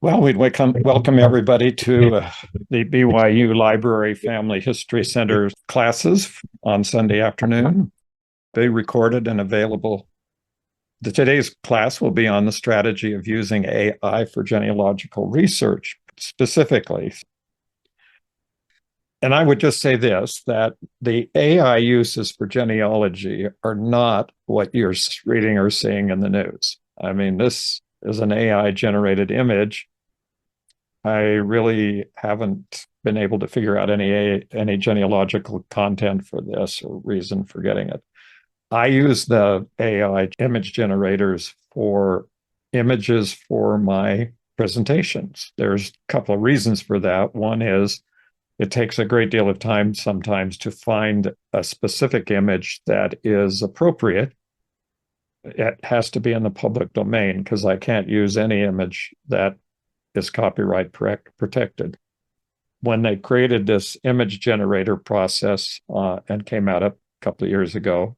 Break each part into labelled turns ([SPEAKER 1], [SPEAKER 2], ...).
[SPEAKER 1] Well, we'd welcome everybody to the BYU Library Family History Center classes on Sunday afternoon. They recorded and available. Today's class will be on the strategy of using AI for genealogical research specifically. And I would just say this, that the AI uses for genealogy are not what you're reading or seeing in the news. I mean, this is an AI generated image. I really haven't been able to figure out any genealogical content for this or reason for getting it. I use the AI image generators for images for my presentations. There's a couple of reasons for that. One is it takes a great deal of time sometimes to find a specific image that is appropriate. It has to be in the public domain because I can't use any image that is copyright protected. When they created this image generator process and came out a couple of years ago,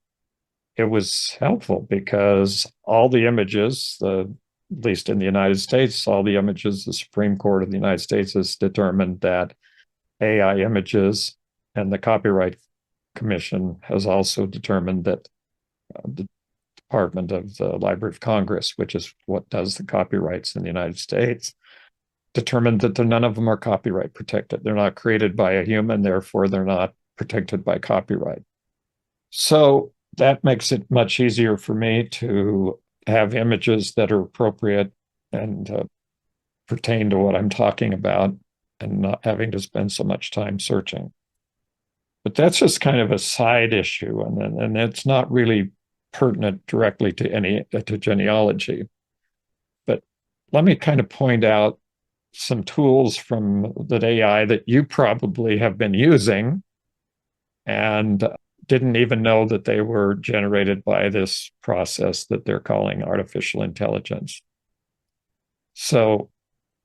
[SPEAKER 1] it was helpful because all the images, at least in the United States, all the images, the Supreme Court of the United States has determined that AI images, and the Copyright Commission has also determined that the Department of the Library of Congress, which is what does the copyrights in the United States, determined that none of them are copyright protected. They're not created by a human, therefore they're not protected by copyright. So that makes it much easier for me to have images that are appropriate and pertain to what I'm talking about and not having to spend so much time searching. But that's just kind of a side issue, and it's not really pertinent directly to genealogy. But let me kind of point out some tools from that AI that you probably have been using and didn't even know that they were generated by this process that they're calling artificial intelligence. So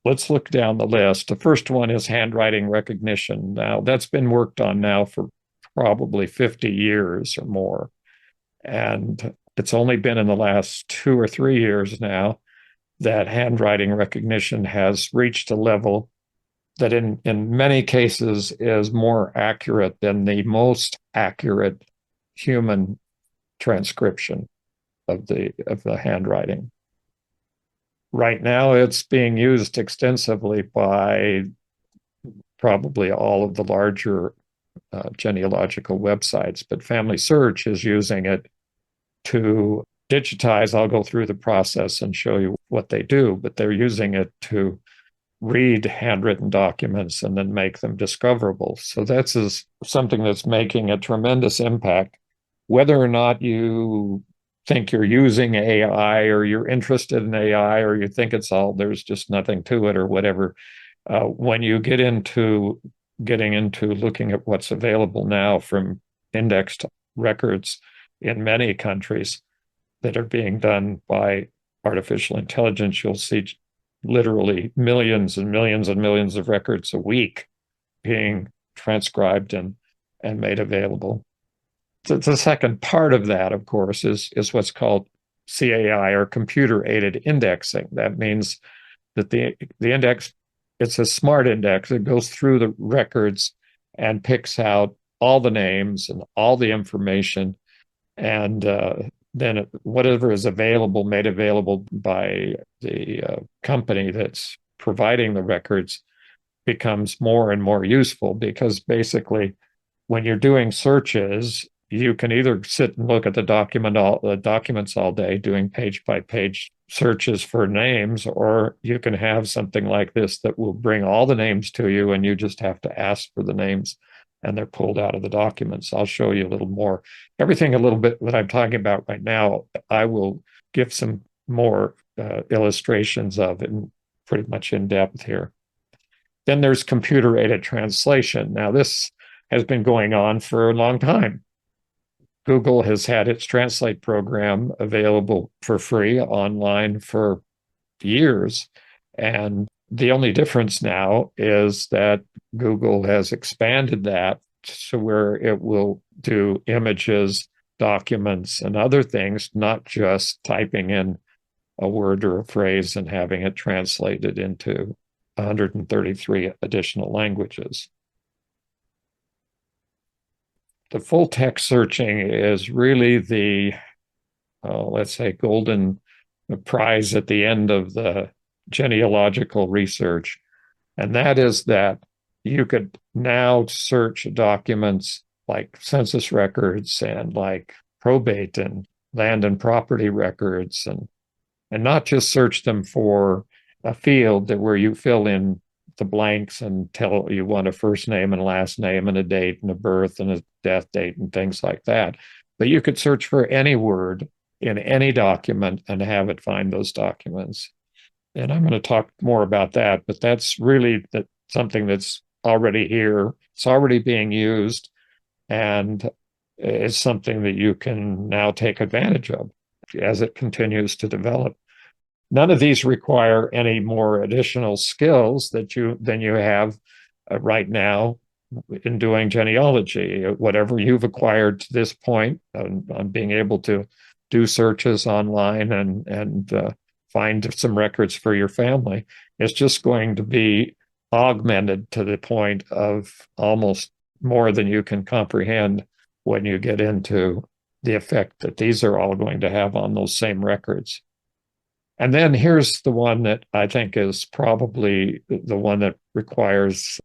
[SPEAKER 1] let's look down the list. The first one is handwriting recognition. Now, that's been worked on now for probably 50 years or more. And it's only been in the last 2 or 3 years now that handwriting recognition has reached a level that in many cases is more accurate than the most accurate human transcription of the handwriting. Right now, it's being used extensively by probably all of the larger genealogical websites, but Family Search is using it to digitize. I'll go through the process and show you what they do, but they're using it to read handwritten documents and then make them discoverable. So that's something that's making a tremendous impact. Whether or not you think you're using AI or you're interested in AI or you think there's just nothing to it or whatever, when you get into getting into looking at what's available now from indexed records in many countries that are being done by artificial intelligence, you'll see literally millions and millions and millions of records a week being transcribed and made available. The second part of that, of course, is what's called CAI, or computer-aided indexing. That means that the index, it's a smart index. It goes through the records and picks out all the names and all the information, and then whatever is available, made available by the company that's providing the records, becomes more and more useful, because basically when you're doing searches, you can either sit and look at the documents all day doing page by page searches for names, or you can have something like this that will bring all the names to you and you just have to ask for the names and they're pulled out of the documents. I'll show you a little more. Everything a little bit that I'm talking about right now, I will give some more illustrations of it, pretty much in depth here. Then there's computer-aided translation. Now, this has been going on for a long time. Google has had its Translate program available for free online for years. And the only difference now is that Google has expanded that to where it will do images, documents, and other things, not just typing in a word or a phrase and having it translated into 133 additional languages. The full text searching is really the, let's say, golden prize at the end of the genealogical research. And that is that you could now search documents like census records and like probate and land and property records, and not just search them for a field that where you fill in the blanks and tell you want a first name and last name and a date and a birth and a death date and things like that. But you could search for any word in any document and have it find those documents. And I'm going to talk more about that, but that's really something that's already here. It's already being used, and it's something that you can now take advantage of as it continues to develop. None of these require any more additional skills than you have right now in doing genealogy. Whatever you've acquired to this point on being able to do searches online and find some records for your family, it's just going to be augmented to the point of almost more than you can comprehend when you get into the effect that these are all going to have on those same records. And then here's the one that I think is probably the one that requires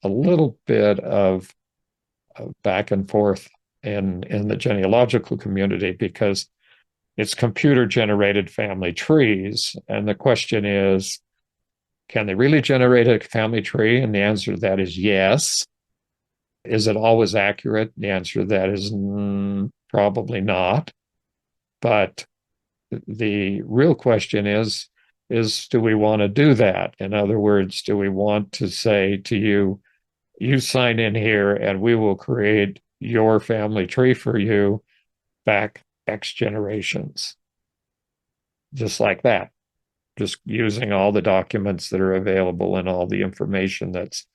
[SPEAKER 1] a little bit of back and forth in the genealogical community, because it's computer-generated family trees. And the question is, can they really generate a family tree? And the answer to that is yes. Is it always accurate? The answer to that is probably not. But the real question is do we want to do that? In other words, do we want to say to you, you sign in here and we will create your family tree for you back X generations? Just like that, just using all the documents that are available and all the information that's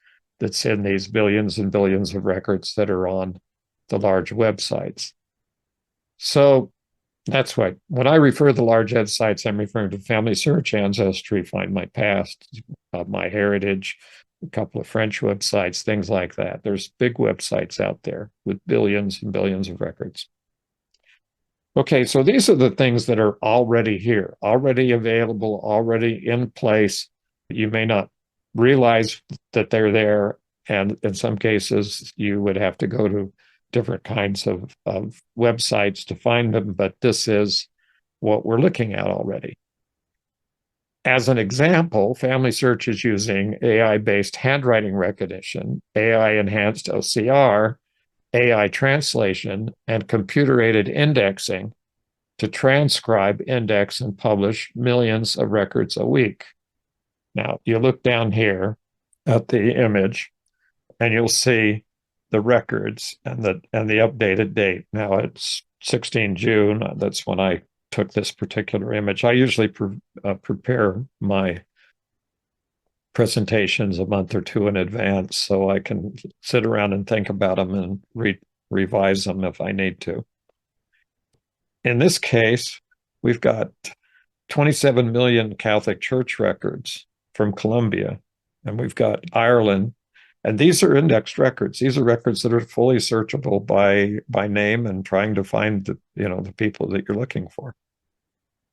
[SPEAKER 1] in these billions and billions of records that are on the large websites. So that's right. When I refer to the large websites, I'm referring to Family Search, Ancestry, Find My Past, My Heritage, a couple of French websites, things like that. There's big websites out there with billions and billions of records. Okay, so these are the things that are already here, already available, already in place. You may not realize that they're there, and in some cases, you would have to go to different kinds of websites to find them, but this is what we're looking at already. As an example, Family Search is using AI-based handwriting recognition, AI-enhanced OCR, AI translation, and computer-aided indexing to transcribe, index, and publish millions of records a week. Now, you look down here at the image, and you'll see the records and the updated date. Now it's 16 June. That's when I took this particular image. I usually prepare my presentations a month or two in advance so I can sit around and think about them and revise them if I need to. In this case, we've got 27 million Catholic Church records from Colombia, and we've got Ireland. And these are indexed records. These are records that are fully searchable by name and trying to find the people that you're looking for.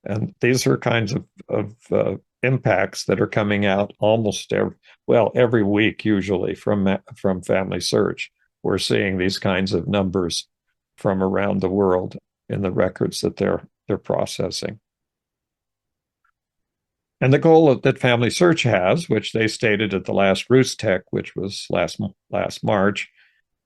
[SPEAKER 1] And these are kinds of impacts that are coming out almost every week, usually from Family Search. We're seeing these kinds of numbers from around the world in the records that they're processing. And the goal that Family Search has, which they stated at the last Roostech, which was last March,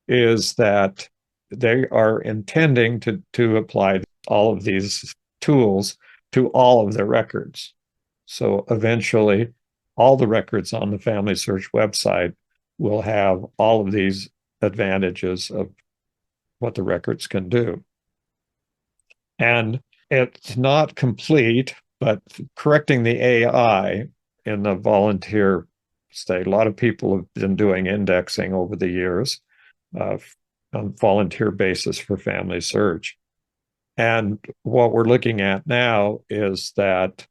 [SPEAKER 1] is that they are intending to apply all of these tools to all of their records. So eventually, all the records on the Family Search website will have all of these advantages of what the records can do. And it's not complete, but correcting the AI in the volunteer state, a lot of people have been doing indexing over the years on volunteer basis for Family Search. And what we're looking at now is that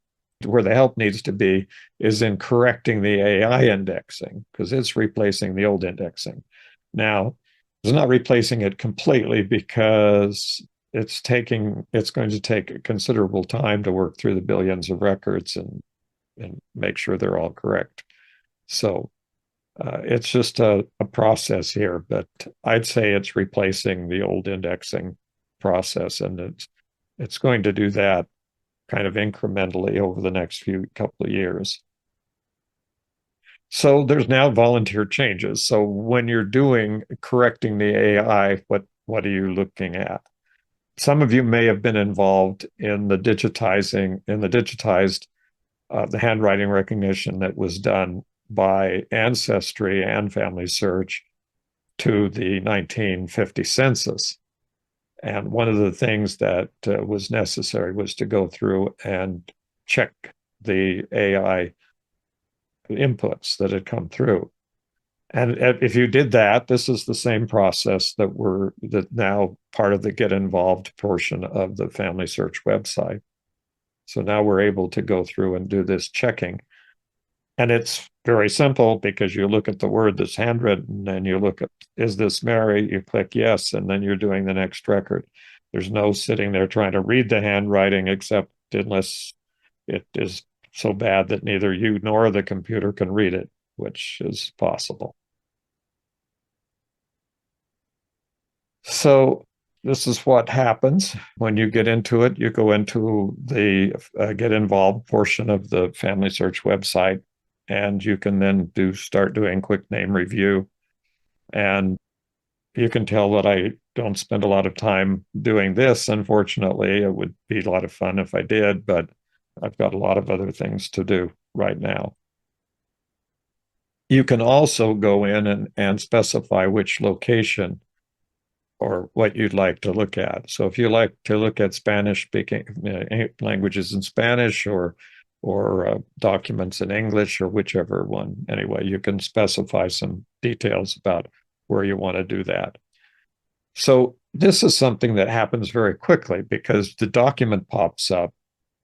[SPEAKER 1] where the help needs to be is in correcting the AI indexing, because it's replacing the old indexing. Now, it's not replacing it completely, because it's going to take a considerable time to work through the billions of records and make sure they're all correct. So it's just a process here, but I'd say it's replacing the old indexing process, and it's going to do that kind of incrementally over the next few couple of years. So there's now volunteer changes. So when you're doing correcting the AI, what are you looking at? Some of you may have been involved in the digitized the handwriting recognition that was done by Ancestry and Family Search to the 1950 census. And one of the things that was necessary was to go through and check the AI inputs that had come through. And if you did that, this is the same process that now part of the get involved portion of the Family Search website. So now we're able to go through and do this checking. And it's very simple, because you look at the word that's handwritten and you look at, is this Mary? You click yes, and then you're doing the next record. There's no sitting there trying to read the handwriting, except unless it is so bad that neither you nor the computer can read it, which is possible. So this is what happens when you get into it. You go into the get involved portion of the Family Search website, and you can then start doing quick name review. And you can tell that I don't spend a lot of time doing this. Unfortunately, it would be a lot of fun if I did, but I've got a lot of other things to do right now. You can also go in and specify which location or what you'd like to look at. So if you like to look at Spanish speaking languages in Spanish, or documents in English, or whichever one, anyway, you can specify some details about where you want to do that. So this is something that happens very quickly, because the document pops up.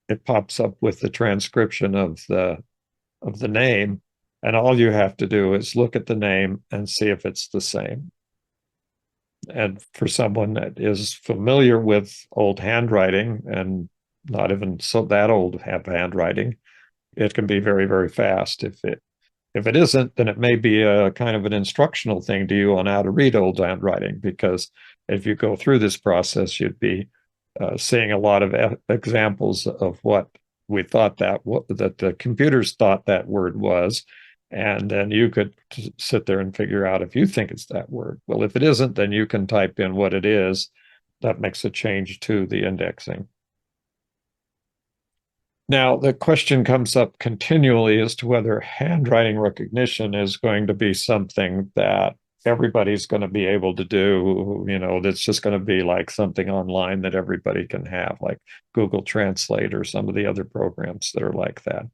[SPEAKER 1] It pops up with the transcription of the name, and all you have to do is look at the name and see if it's the same. And for someone that is familiar with old handwriting, and not even so that old handwriting, it can be very, very fast. If it isn't, then it may be a kind of an instructional thing to you on how to read old handwriting, because if you go through this process, you'd be seeing a lot of examples of what we thought that the computers thought that word was. And then you could sit there and figure out if you think it's that word. Well, if it isn't, then you can type in what it is. That makes a change to the indexing. Now, the question comes up continually as to whether handwriting recognition is going to be something that everybody's going to be able to do, that's just going to be like something online that everybody can have, like Google Translate or some of the other programs that are like that.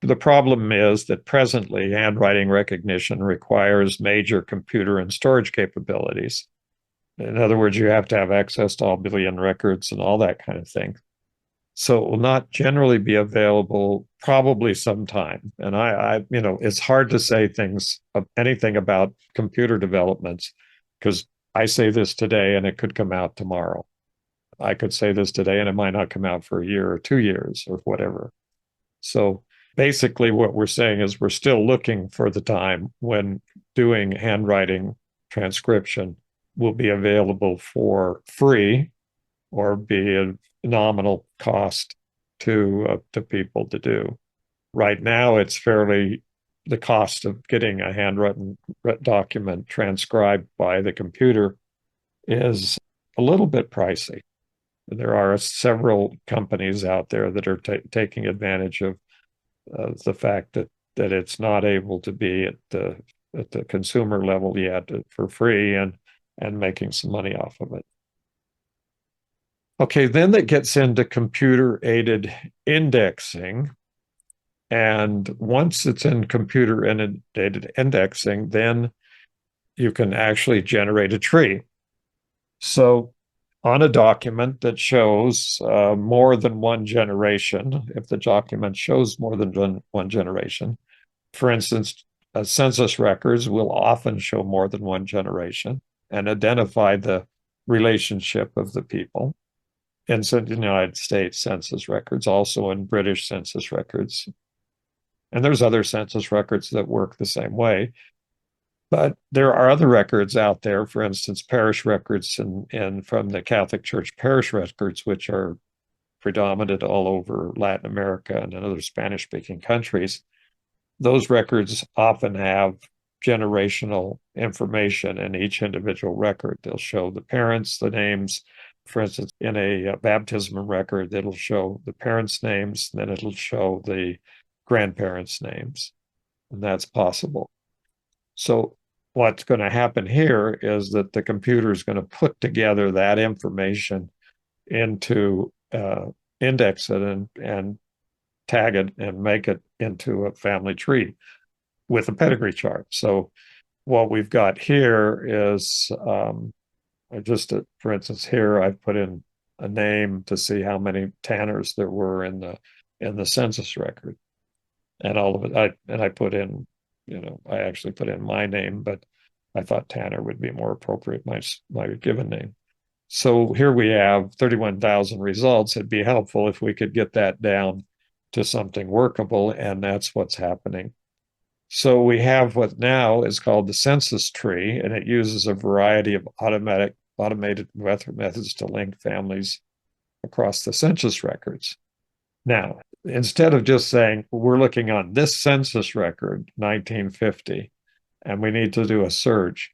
[SPEAKER 1] The problem is that presently handwriting recognition requires major computer and storage capabilities. In other words, you have to have access to all billion records and all that kind of thing. So it will not generally be available probably sometime. And it's hard to say anything about computer developments, because I say this today and it could come out tomorrow. I could say this today and it might not come out for a year or 2 years or whatever. So basically what we're saying is we're still looking for the time when doing handwriting transcription will be available for free, or be a nominal cost to people to do. Right now, it's the cost of getting a handwritten document transcribed by the computer is a little bit pricey. There are several companies out there that are taking advantage of the fact that it's not able to be at the consumer level yet for free, and making some money off of it. Okay, then that gets into computer aided indexing. And once it's in computer aided indexing, then you can actually generate a tree. So on a document that shows more than one generation. If the document shows more than one generation, for instance, census records will often show more than one generation and identify the relationship of the people in the United States census records, also in British census records. And there's other census records that work the same way. But there are other records out there, for instance, parish records and from the Catholic Church parish records, which are predominant all over Latin America and in other Spanish speaking countries. Those records often have generational information in each individual record. They'll show the parents, the names. For instance, in a baptism record, it'll show the parents' names, then it'll show the grandparents' names, and that's possible. So what's going to happen here is that the computer is going to put together that information into index it and tag it and make it into a family tree with a pedigree chart. So what we've got here is for instance, here I've put in a name to see how many Tanners there were in the census record, and all of it. I put in, I actually put in my name, but I thought Tanner would be more appropriate, my given name. So here we have 31,000 results. It'd be helpful if we could get that down to something workable, and that's what's happening. So we have what now is called the census tree, and it uses a variety of automated methods to link families across the census records. Now, instead of just saying, we're looking on this census record, 1950, and we need to do a search,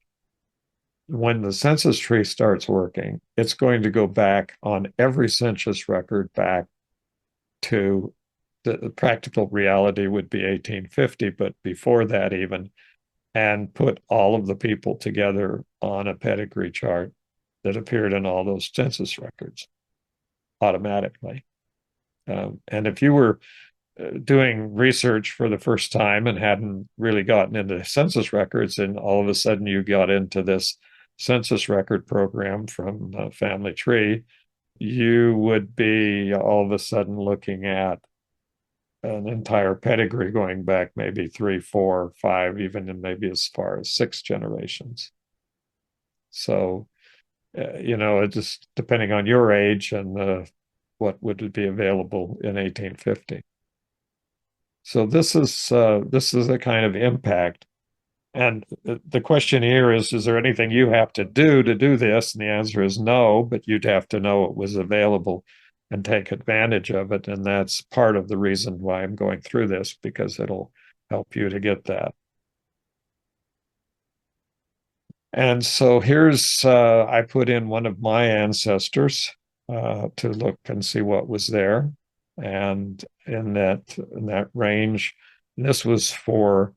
[SPEAKER 1] when the census tree starts working, it's going to go back on every census record back to the practical reality would be 1850, but before that even, and put all of the people together on a pedigree chart that appeared in all those census records automatically. And if you were doing research for the first time and hadn't really gotten into census records, and all of a sudden you got into this census record program from Family Tree, you would be all of a sudden looking at an entire pedigree going back maybe 3, 4, 5, even maybe as far as 6 generations. So, it just depending on your age and what would be available in 1850. So this is a kind of impact. And the question here is there anything you have to do this? And the answer is no, but you'd have to know it was available and take advantage of it. And that's part of the reason why I'm going through this, because it'll help you to get that. And so here's, I put in one of my ancestors to look and see what was there. And in that range, this was for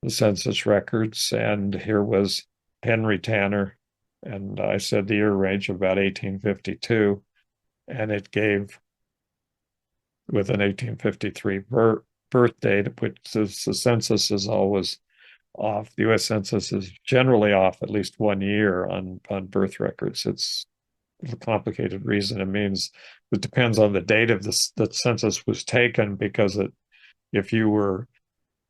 [SPEAKER 1] the census records, and here was Henry Tanner, and I said the year range of about 1852, and it gave with an 1853 birth date, which the census is always off. The U.S. Census is generally off at least 1 year on birth records. It's a complicated reason. It means it depends on the date of the census was taken, because if you were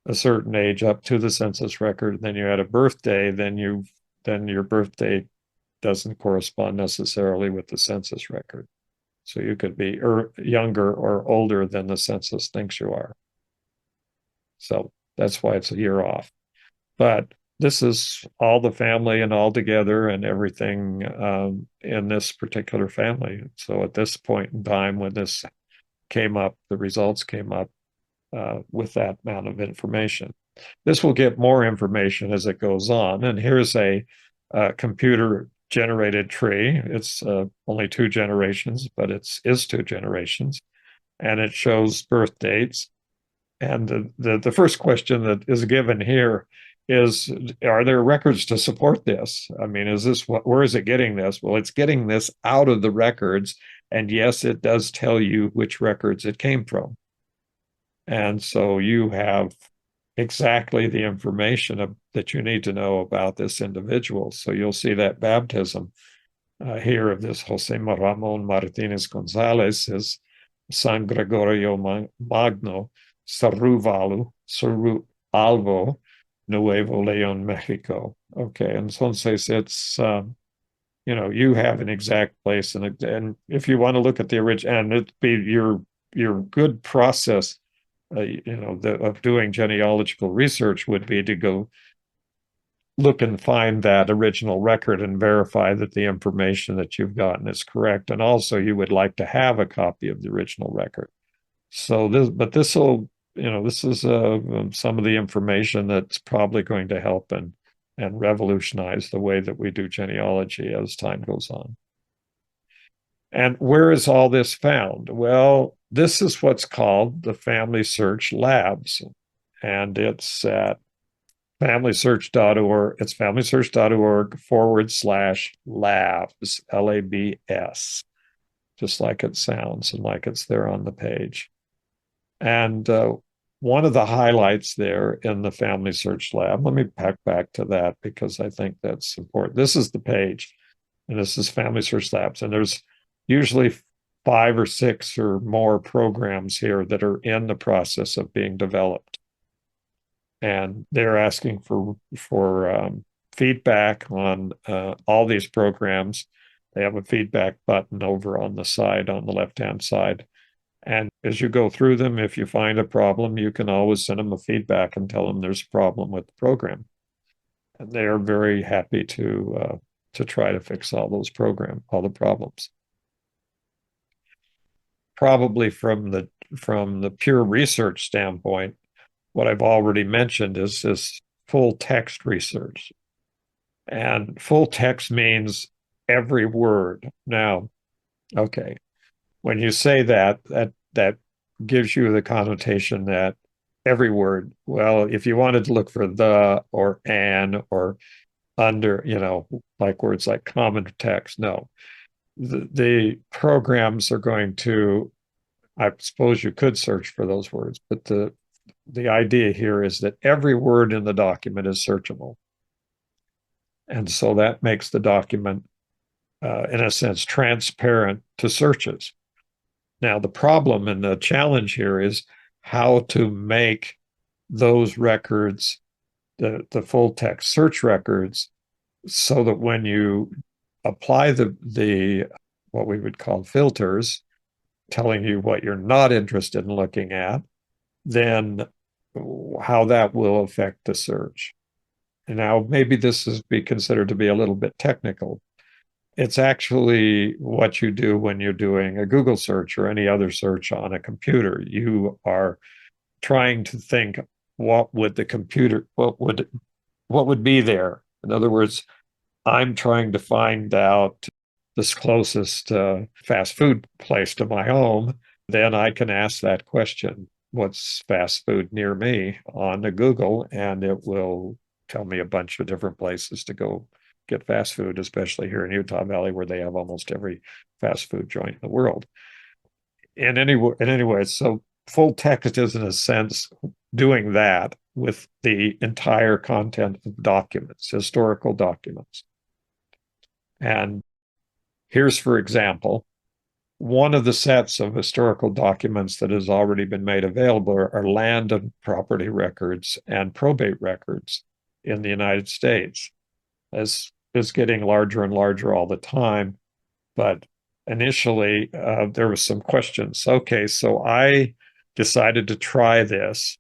[SPEAKER 1] a certain age up to the census record, then you had a birthday, then your birthday doesn't correspond necessarily with the census record. So you could be younger or older than the census thinks you are. So that's why it's a year off. But this is all the family and all together and everything in this particular family. So at this point in time, when this came up, the results came up with that amount of information. This will get more information as it goes on. And here's a computer generated tree. It's only 2 generations, but it is 2 generations. And it shows birth dates. And the first question that is given here is, are there records to support this? I mean, where is it getting this? Well, it's getting this out of the records. And yes, it does tell you which records it came from. And so you have exactly the information that you need to know about this individual. So you'll see that baptism here of this Jose Ramon Martinez Gonzalez is San Gregorio Magno, Saru Alvo, Nuevo Leon, Mexico. Okay, entonces it's you have an exact place, and if you want to look at the original, and it'd be your good process, of doing genealogical research would be to go look and find that original record and verify that the information that you've gotten is correct. And also, you would like to have a copy of the original record. So this will, this is some of the information that's probably going to help and revolutionize the way that we do genealogy as time goes on. And where is all this found? Well, this is what's called the Family Search Labs, and it's at familysearch.org. It's familysearch.org/labs, LABS, just like it sounds and like it's there on the page. And one of the highlights there in the Family Search Lab, let me back to that because I think that's important. This is the page, and this is Family Search Labs. And there's usually 5 or 6 or more programs here that are in the process of being developed. And they're asking for feedback on all these programs. They have a feedback button over on the side, on the left-hand side. And as you go through them, if you find a problem, you can always send them a feedback and tell them there's a problem with the program. And they are very happy to try to fix all the problems. Probably from the pure research standpoint, what I've already mentioned is this full text research. And full text means every word. Now, okay, when you say that gives you the connotation that every word, well, if you wanted to look for the or an or under, like words like common text, no. The programs are going to, I suppose you could search for those words, but the idea here is that every word in the document is searchable. And so that makes the document, in a sense, transparent to searches. Now, the problem and the challenge here is how to make those records, the full text search records, so that when you apply the what we would call filters, telling you what you're not interested in looking at, then how that will affect the search. And now maybe this is be considered to be a little bit technical. It's actually what you do when you're doing a Google search or any other search on a computer. You are trying to think, what would be there? In other words, I'm trying to find out this closest fast food place to my home. Then I can ask that question, what's fast food near me, on the Google, and it will tell me a bunch of different places to go get fast food, especially here in Utah Valley, where they have almost every fast food joint in the world. In any way, so full text is, in a sense, doing that with the entire content of documents, historical documents. And here's, for example, one of the sets of historical documents that has already been made available are land and property records and probate records in the United States. As is getting larger and larger all the time. But initially, there was some questions. Okay, so I decided to try this,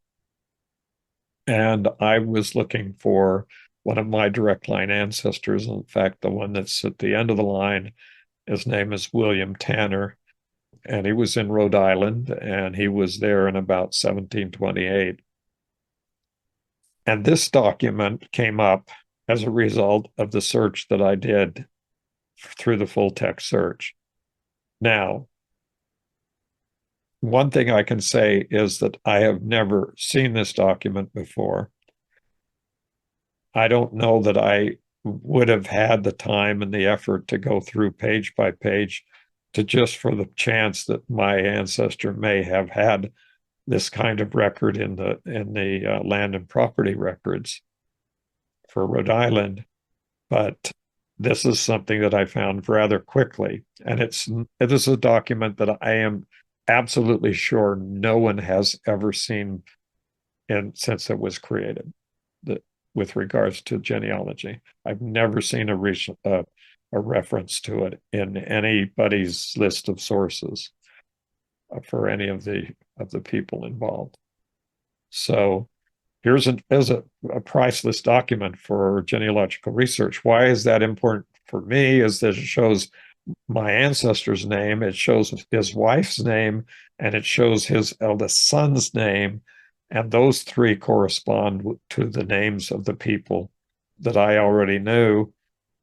[SPEAKER 1] and I was looking for one of my direct line ancestors. In fact, the one that's at the end of the line, his name is William Tanner, and he was in Rhode Island, and he was there in about 1728. And this document came up as a result of the search that I did through the full text search. Now, one thing I can say is that I have never seen this document before. I don't know that I would have had the time and the effort to go through page by page to just for the chance that my ancestor may have had this kind of record in the land and property records for Rhode Island. But this is something that I found rather quickly. And it is a document that I am absolutely sure no one has ever seen since it was created, that with regards to genealogy. I've never seen a reference to it in anybody's list of sources for any of the people involved. So here's a priceless document for genealogical research. Why is that important for me? Is that it shows my ancestor's name, it shows his wife's name, and it shows his eldest son's name. And those three correspond to the names of the people that I already knew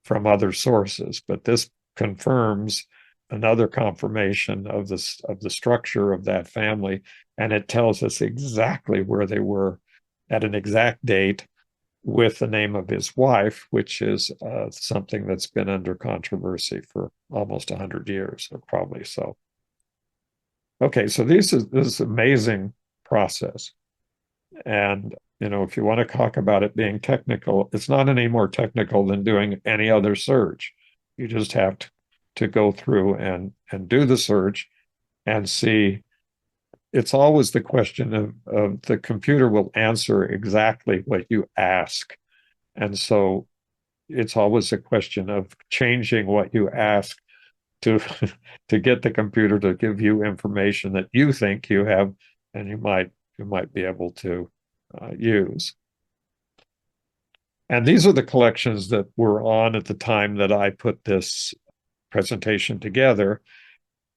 [SPEAKER 1] from other sources. But this confirms another confirmation of the structure of that family, and it tells us exactly where they were at an exact date with the name of his wife, which is something that's been under controversy for almost 100 years, or probably so. Okay, so this amazing process. And, if you want to talk about it being technical, it's not any more technical than doing any other search. You just have to go through and do the search and see. It's always the question of the computer will answer exactly what you ask. And so it's always a question of changing what you ask to to get the computer to give you information that you think you have and you might be able to use. And these are the collections that were on at the time that I put this presentation together.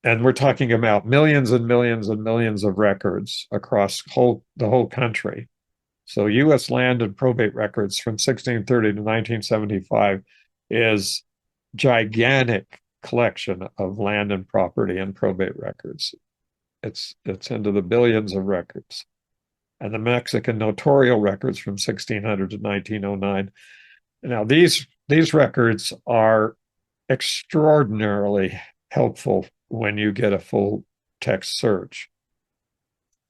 [SPEAKER 1] And we're talking about millions and millions and millions of records across the whole country. So U.S. land and probate records from 1630 to 1975 is gigantic collection of land and property and probate records. It's into the billions of records. And the Mexican notarial records from 1600 to 1909. Now, these records are extraordinarily helpful when you get a full text search.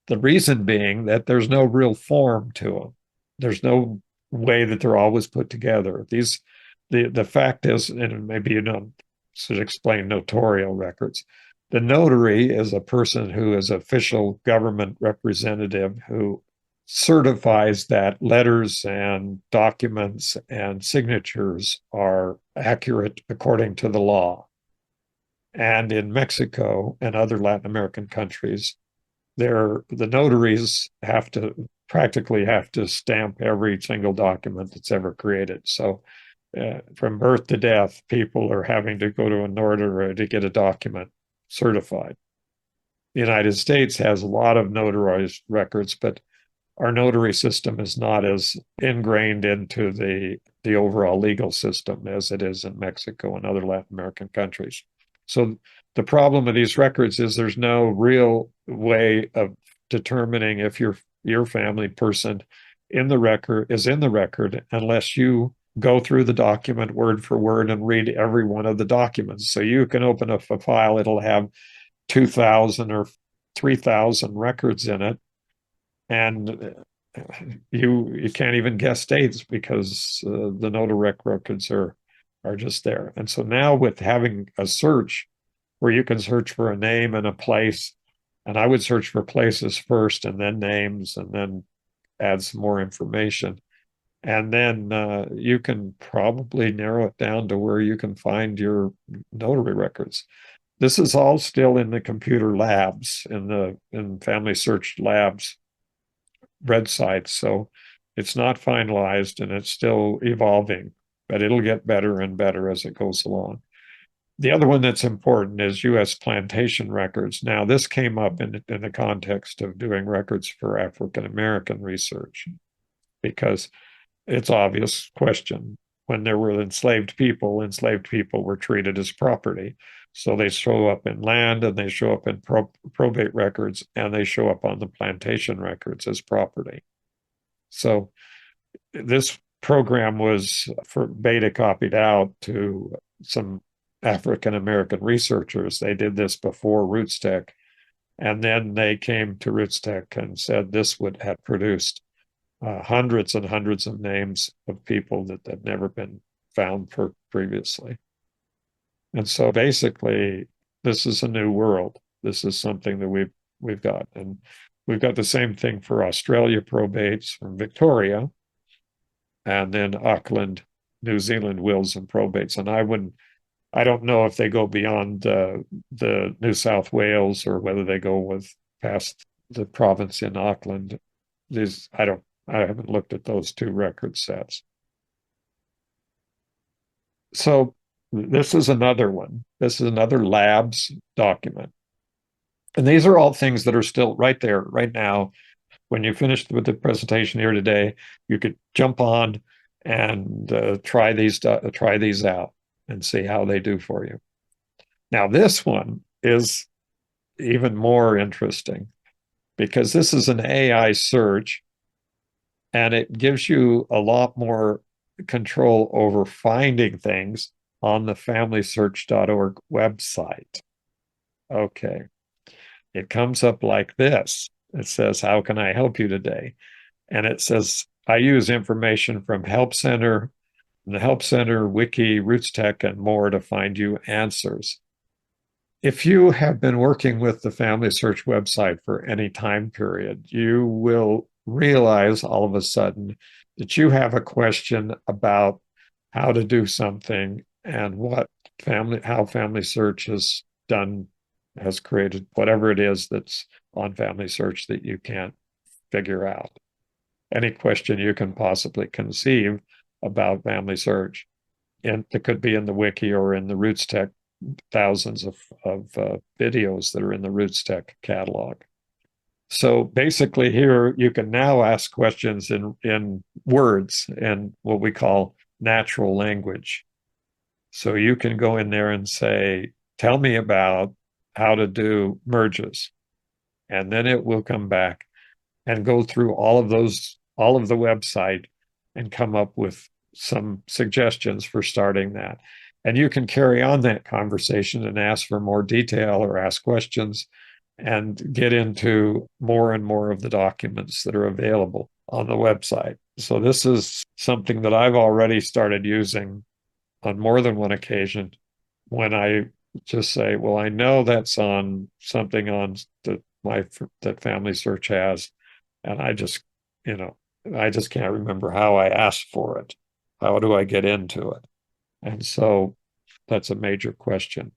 [SPEAKER 1] The reason being that there's no real form to them. There's no way that they're always put together. The fact is, and maybe should explain notarial records. The notary is a person who is official government representative who certifies that letters and documents and signatures are accurate according to the law. And in Mexico and other Latin American countries, the notaries practically have to stamp every single document that's ever created. So from birth to death, people are having to go to a notary to get a document certified. The United States has a lot of notarized records, but our notary system is not as ingrained into the overall legal system as it is in Mexico and other Latin American countries. So the problem with these records is there's no real way of determining if your family person in the record unless you go through the document word for word and read every one of the documents. So you can open up a file, it'll have 2,000 or 3,000 records in it, and you can't even guess dates because the notary records are just there. And so now with having a search where you can search for a name and a place, and I would search for places first and then names and then add some more information. And then you can probably narrow it down to where you can find your notary records. This is all still in the computer labs, in family search labs websites. So it's not finalized and it's still evolving, but it'll get better and better as it goes along. The other one that's important is U.S. plantation records. Now, this came up in the context of doing records for African American research because it's obvious question. When there were enslaved people were treated as property. So they show up in land and they show up in probate records and they show up on the plantation records as property. So this program was for beta copied out to some African American researchers. They did this before RootsTech. And then they came to RootsTech and said this would have produced hundreds and hundreds of names of people that had never been found previously. And so basically, this is a new world. This is something that we've got. And we've got the same thing for Australia probates from Victoria, and then Auckland, New Zealand wills and probates. And I don't know if they go beyond the New South Wales or whether they go with past the province in Auckland. I haven't looked at those two record sets. So this is another one. This is another labs document. And these are all things that are still right there, right now. When you finish with the presentation here today, you could jump on and try these out and see how they do for you. Now, this one is even more interesting because this is an AI search and it gives you a lot more control over finding things on the familysearch.org website. Okay. It comes up like this. It says, how can I help you today? And it says, I use information from Help Center, the Help Center, Wiki, RootsTech, and more to find you answers. If you have been working with the Family Search website for any time period, you will realize all of a sudden that you have a question about how to do something and how Family Search has created whatever it is that's on Family Search that you can't figure out. Any question you can possibly conceive about Family Search, and it could be in the wiki or in the RootsTech thousands of videos that are in the RootsTech catalog. So basically here you can now ask questions in words and what we call natural language. So you can go in there and say, tell me about how to do merges. And then it will come back and go through all of the website and come up with some suggestions for starting that. And you can carry on that conversation and ask for more detail or ask questions and get into more and more of the documents that are available on the website. So this is something that I've already started using on more than one occasion when I just say, well, I know that's on something on that Family Search has, and I just can't remember how I asked for it. How do I get into it? And so that's a major question.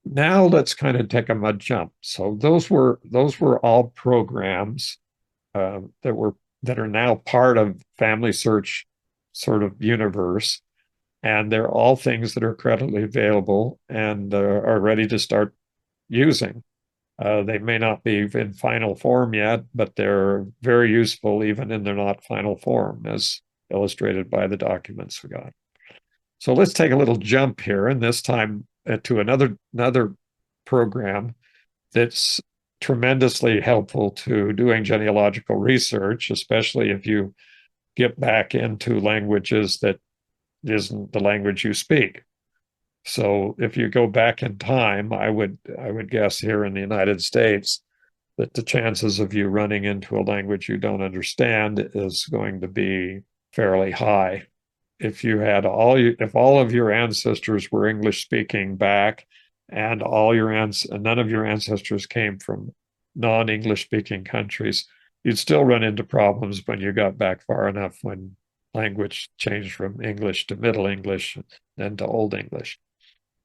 [SPEAKER 1] Now let's kind of take a mud jump. So those were all programs that are now part of Family Search sort of universe, and they're all things that are credibly available and are ready to start using. They may not be in final form yet, but they're very useful even in their not final form, as illustrated by the documents we got. So let's take a little jump here, and this time to another program that's tremendously helpful to doing genealogical research, especially if you get back into languages that isn't the language you speak. So if you go back in time, I would guess here in the United States that the chances of you running into a language you don't understand is going to be fairly high. If all of your ancestors were English speaking back, and none of your ancestors came from non-English speaking countries, you'd still run into problems when you got back far enough when language changed from English to Middle English, then to Old English.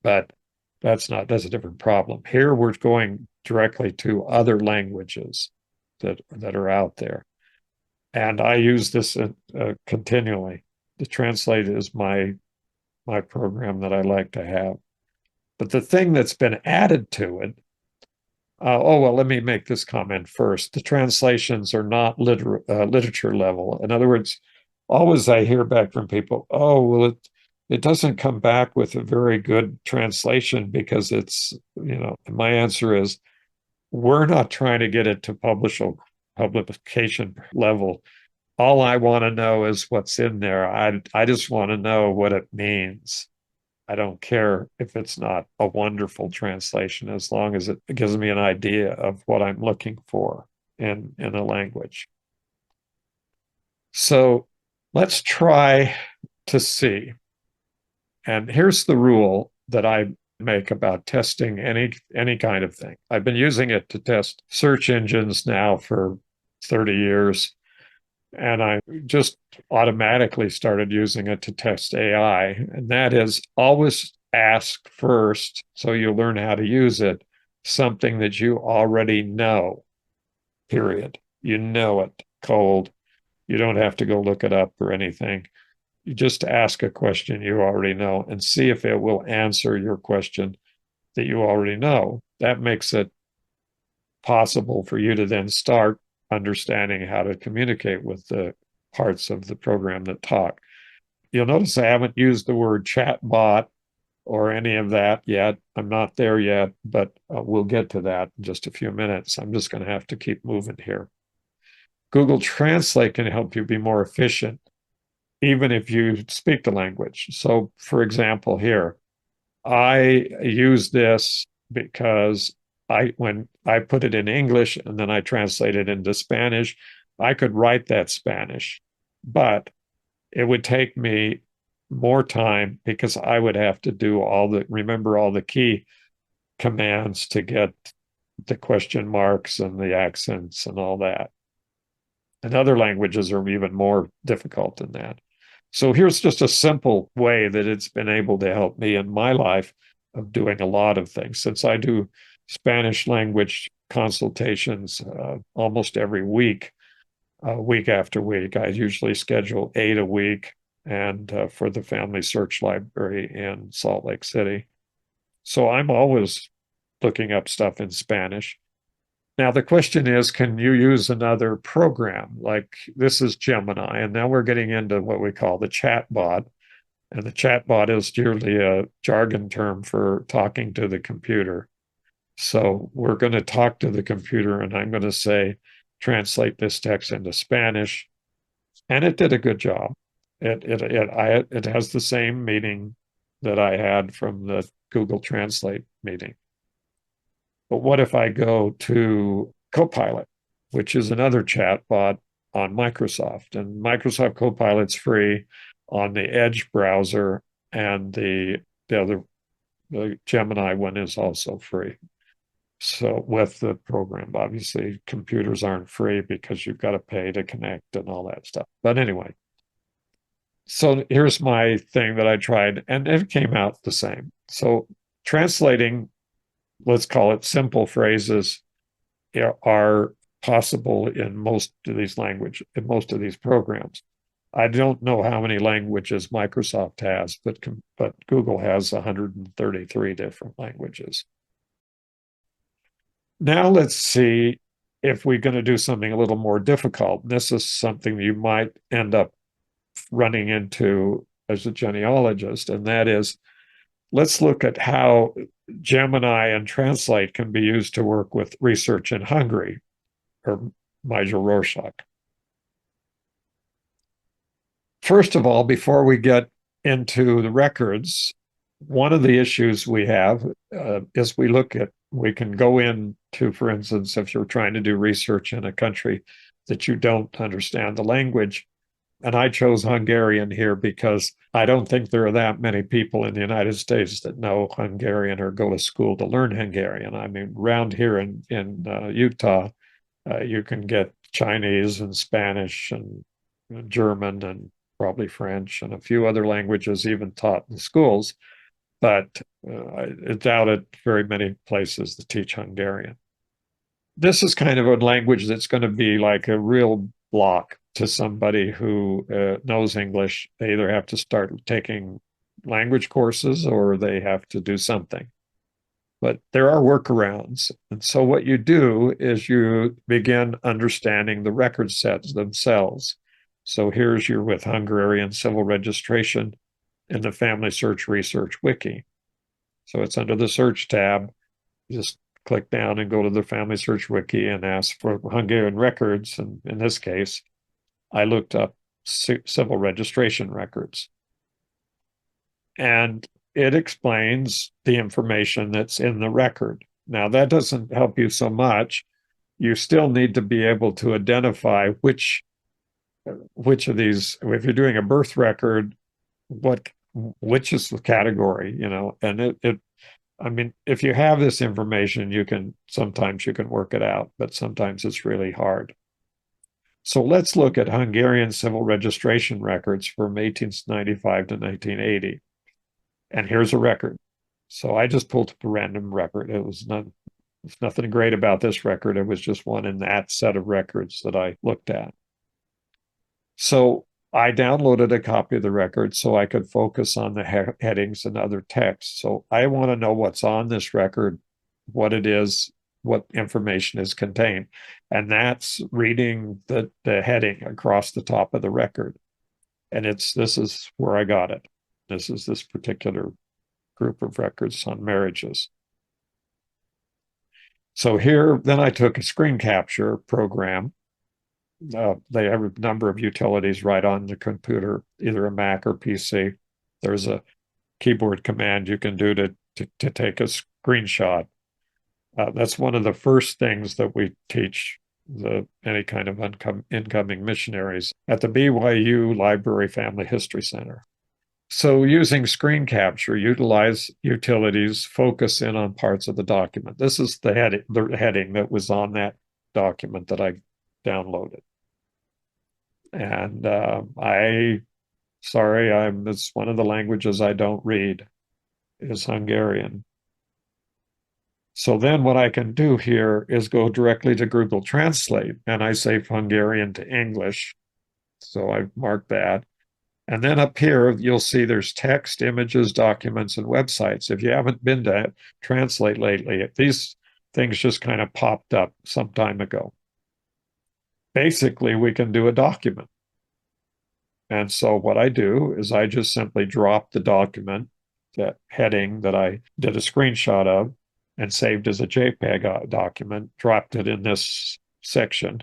[SPEAKER 1] But that's a different problem. Here we're going directly to other languages that are out there. And I use this continually. The Translate is my program that I like to have. But the thing that's been added to it, let me make this comment first. The translations are not literature level. In other words, always I hear back from people, it doesn't come back with a very good translation because my answer is, we're not trying to get it to publication level. All I want to know is what's in there. I just want to know what it means. I don't care if it's not a wonderful translation, as long as it gives me an idea of what I'm looking for in a language. So let's try to see. And here's the rule that I make about testing any kind of thing. I've been using it to test search engines now for 30 years, and I just automatically started using it to test AI. And that is always ask first, so you learn how to use it, something that you already know, period. You know it cold. You don't have to go look it up or anything. You just ask a question you already know and see if it will answer your question that you already know. That makes it possible for you to then start understanding how to communicate with the parts of the program that talk. You'll notice I haven't used the word chatbot or any of that yet. I'm not there yet, but we'll get to that in just a few minutes. I'm just going to have to keep moving here. Google Translate can help you be more efficient, even if you speak the language. So, for example, here, I use this because when I put it in English and then I translate it into Spanish, I could write that Spanish, but it would take me more time because I would have to remember all the key commands to get the question marks and the accents and all that. And other languages are even more difficult than that. So here's just a simple way that it's been able to help me in my life of doing a lot of things. Since I do Spanish language consultations almost every week, week after week, I usually schedule 8 a week, and for the Family Search Library in Salt Lake City. So I'm always looking up stuff in Spanish. Now, the question is, can you use another program? Like this is Gemini, and now we're getting into what we call the chatbot. And the chatbot is usually a jargon term for talking to the computer. So we're going to talk to the computer, and I'm going to say, translate this text into Spanish. And it did a good job. It has the same meaning that I had from the Google Translate meeting. But what if I go to Copilot, which is another chatbot on Microsoft? And Microsoft Copilot's free on the Edge browser, and the Gemini one is also free. So with the program, obviously computers aren't free because you've got to pay to connect and all that stuff. But anyway, so here's my thing that I tried, and it came out the same. So translating, let's call it simple phrases, are possible in most of these languages, in most of these programs. I don't know how many languages Microsoft has, but Google has 133 different languages. Now let's see if we're going to do something a little more difficult. This is something you might end up running into as a genealogist, and that is, let's look at how Gemini and Translate can be used to work with research in Hungary, or Major-Rorschach. First of all, before we get into the records, one of the issues we have is we can go into, for instance, if you're trying to do research in a country that you don't understand the language, and I chose Hungarian here because I don't think there are that many people in the United States that know Hungarian or go to school to learn Hungarian. I mean, around here in Utah, you can get Chinese and Spanish and German and probably French and a few other languages even taught in schools. But I doubt it very many places that teach Hungarian. This is kind of a language that's going to be like a real block to somebody who knows English. They either have to start taking language courses or they have to do something. But there are workarounds. And so what you do is you begin understanding the record sets themselves. So here's your with Hungarian civil registration in the Family Search Research Wiki. So it's under the search tab. You just click down and go to the Family Search Wiki and ask for Hungarian records. And in this case, I looked up civil registration records. And it explains the information that's in the record. Now, that doesn't help you so much. You still need to be able to identify which of these, if you're doing a birth record, what which is the category, and I mean, if you have this information, sometimes you can work it out, but sometimes it's really hard. So let's look at Hungarian civil registration records from 1895 to 1980. And here's a record. So I just pulled up a random record. There's nothing great about this record. It was just one in that set of records that I looked at. So I downloaded a copy of the record so I could focus on the headings and other text. So I want to know what's on this record, what it is, what information is contained. And that's reading the heading across the top of the record. And this is where I got it. This is this particular group of records on marriages. So here, then I took a screen capture program. They have a number of utilities right on the computer, either a Mac or PC. There's a keyboard command you can do to take a screenshot. That's one of the first things that we teach any kind of incoming missionaries at the BYU Library Family History Center. So using screen capture, utilize utilities, focus in on parts of the document. This is the heading that was on that document that I downloaded. And it's one of the languages I don't read is Hungarian. So then what I can do here is go directly to Google Translate and I say Hungarian to English. So I've marked that. And then up here, you'll see there's text, images, documents, and websites. If you haven't been to Translate lately, these things just kind of popped up some time ago. Basically, we can do a document. And so what I do is I just simply drop the document, that heading that I did a screenshot of and saved as a JPEG document, dropped it in this section.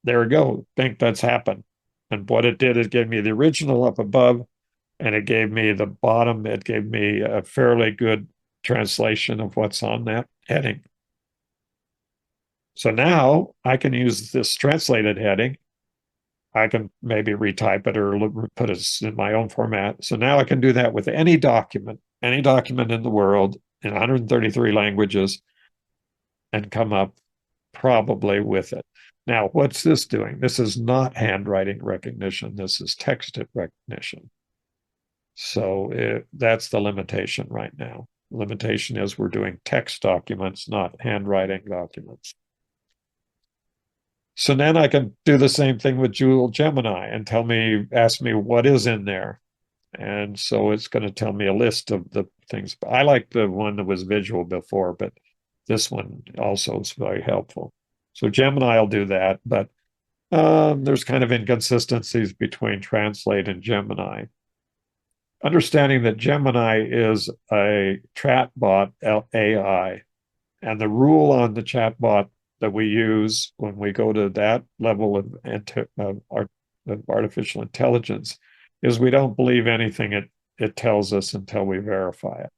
[SPEAKER 1] There we go. Think that's happened. And what it did, it gave me the original up above, and it gave me the bottom. It gave me a fairly good translation of what's on that heading. So now I can use this translated heading. I can maybe retype it or put it in my own format. So now I can do that with any document in the world in 133 languages and come up probably with it. Now, what's this doing? This is not handwriting recognition. This is text recognition. So that's the limitation right now. The limitation is we're doing text documents, not handwriting documents. So then I can do the same thing with Google Gemini and ask me what is in there. And so it's going to tell me a list of the things. I like the one that was visual before, but this one also is very helpful. So Gemini will do that, but there's kind of inconsistencies between Translate and Gemini. Understanding that Gemini is a chatbot AI, and the rule on the chatbot that we use when we go to that level of artificial intelligence is we don't believe anything it tells us until we verify it.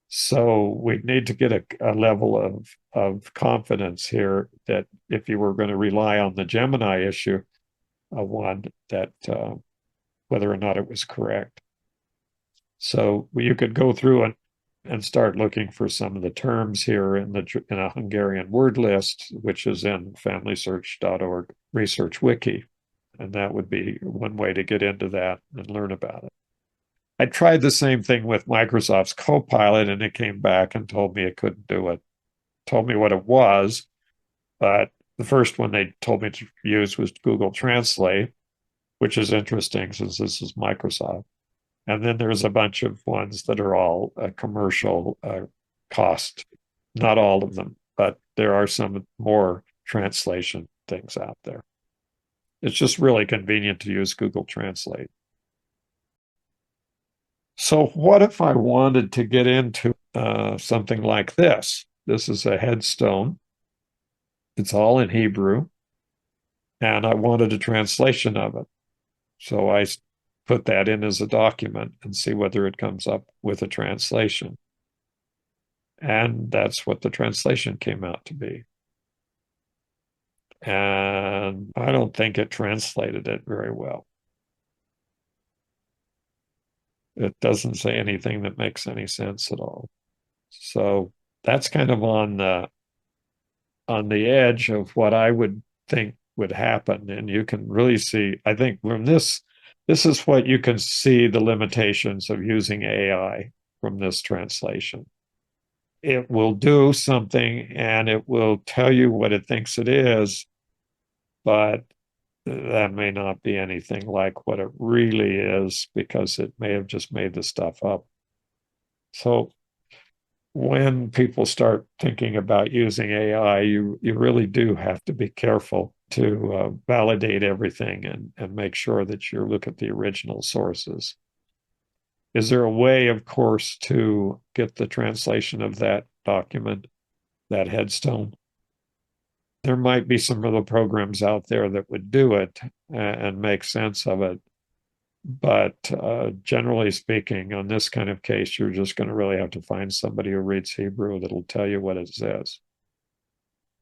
[SPEAKER 1] So we need to get a level of confidence here that if you were going to rely on the Gemini issue, one that whether or not it was correct. So you could go through and start looking for some of the terms here in a Hungarian word list, which is in FamilySearch.org Research Wiki. And that would be one way to get into that and learn about it. I tried the same thing with Microsoft's Copilot, and it came back and told me it couldn't do it. Told me what it was, but the first one they told me to use was Google Translate, which is interesting since this is Microsoft. And then there's a bunch of ones that are all commercial cost. Not all of them, but there are some more translation things out there. It's just really convenient to use Google Translate. So what if I wanted to get into something like this? This is a headstone. It's all in Hebrew. And I wanted a translation of it. So I put that in as a document and see whether it comes up with a translation. And that's what the translation came out to be. And I don't think it translated it very well. It doesn't say anything that makes any sense at all. So that's kind of on the edge of what I would think would happen. And you can really see, I think from this is what you can see the limitations of using AI from this translation. It will do something and it will tell you what it thinks it is, but that may not be anything like what it really is because it may have just made the stuff up. So when people start thinking about using AI, you really do have to be careful to validate everything and make sure that you look at the original sources. Is there a way, of course, to get the translation of that document, that headstone? There might be some other programs out there that would do it and make sense of it. But generally speaking, on this kind of case, you're just going to really have to find somebody who reads Hebrew that'll tell you what it says.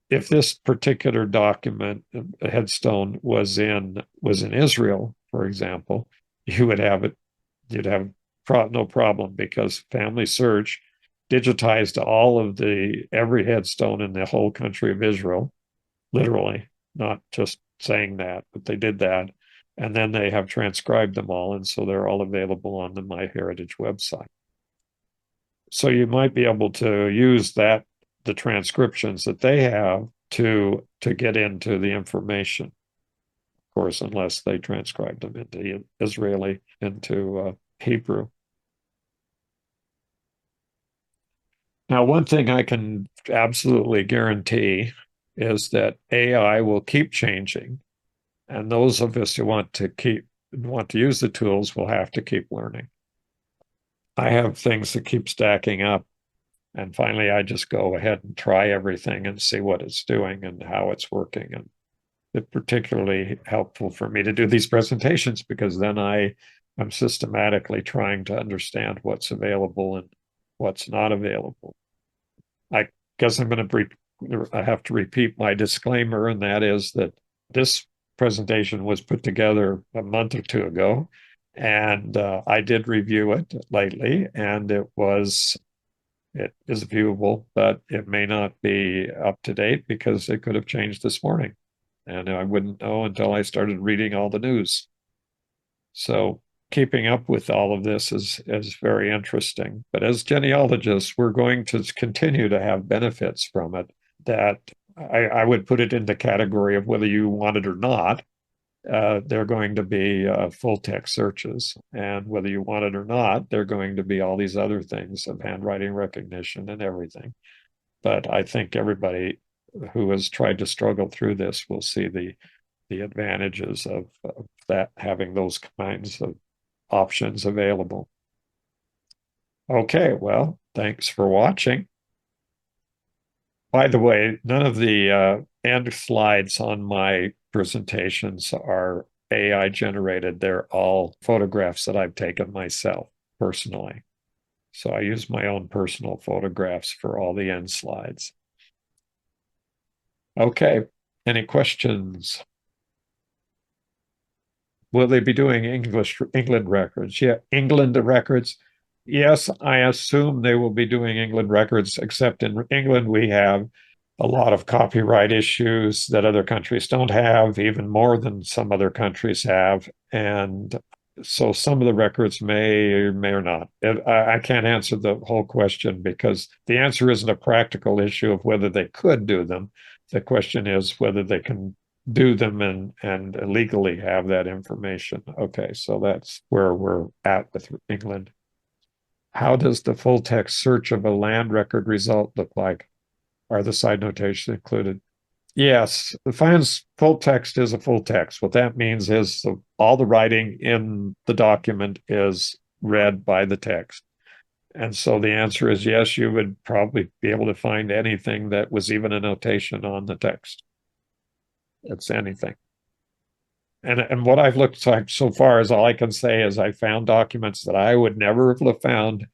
[SPEAKER 1] If this particular document, a headstone, was in Israel, for example, you would have it. You'd have no problem because Family Search digitized all of every headstone in the whole country of Israel, literally, not just saying that, but they did that. And then they have transcribed them all. And so they're all available on the MyHeritage website. So you might be able to use the transcriptions that they have to get into the information. Of course, unless they transcribe them into Israeli, into Hebrew. Now, one thing I can absolutely guarantee is that AI will keep changing. And those of us who want to use the tools will have to keep learning. I have things that keep stacking up. And finally, I just go ahead and try everything and see what it's doing and how it's working. And it's particularly helpful for me to do these presentations because then I'm systematically trying to understand what's available and what's not available. I guess I have to repeat my disclaimer, and that is that this presentation was put together a month or two ago, and I did review it lately, and it is viewable, but it may not be up to date because it could have changed this morning, and I wouldn't know until I started reading all the news. So keeping up with all of this is very interesting. But as genealogists, we're going to continue to have benefits from it that I would put it in the category of whether you want it or not. They're going to be full text searches. And whether you want it or not, they're going to be all these other things of handwriting recognition and everything. But I think everybody who has tried to struggle through this will see the advantages of that, having those kinds of options available. Okay, well, thanks for watching. By the way, none of the end slides on my presentations are AI generated. They're all photographs that I've taken myself personally. So I use my own personal photographs for all the end slides. Okay, any questions? Will they be doing England records? Yeah, England records. Yes, I assume they will be doing England records, except in England we have a lot of copyright issues that other countries don't have, even more than some other countries have. And so some of the records may or may or not. I can't answer the whole question because the answer isn't a practical issue of whether they could do them. The question is whether they can do them and legally have that information. Okay, so that's where we're at with England. How does the full text search of a land record result look like? Are the side notations included? Yes, the FINS full text is a full text. What that means is all the writing in the document is read by the text. And so the answer is yes, you would probably be able to find anything that was even a notation on the text. It's anything. And what I've looked at so far is all I can say is I found documents that I would never have found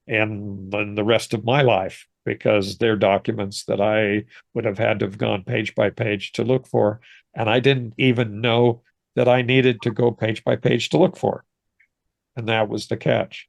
[SPEAKER 1] in the rest of my life because they're documents that I would have had to have gone page by page to look for. And I didn't even know that I needed to go page by page to look for. And that was the catch.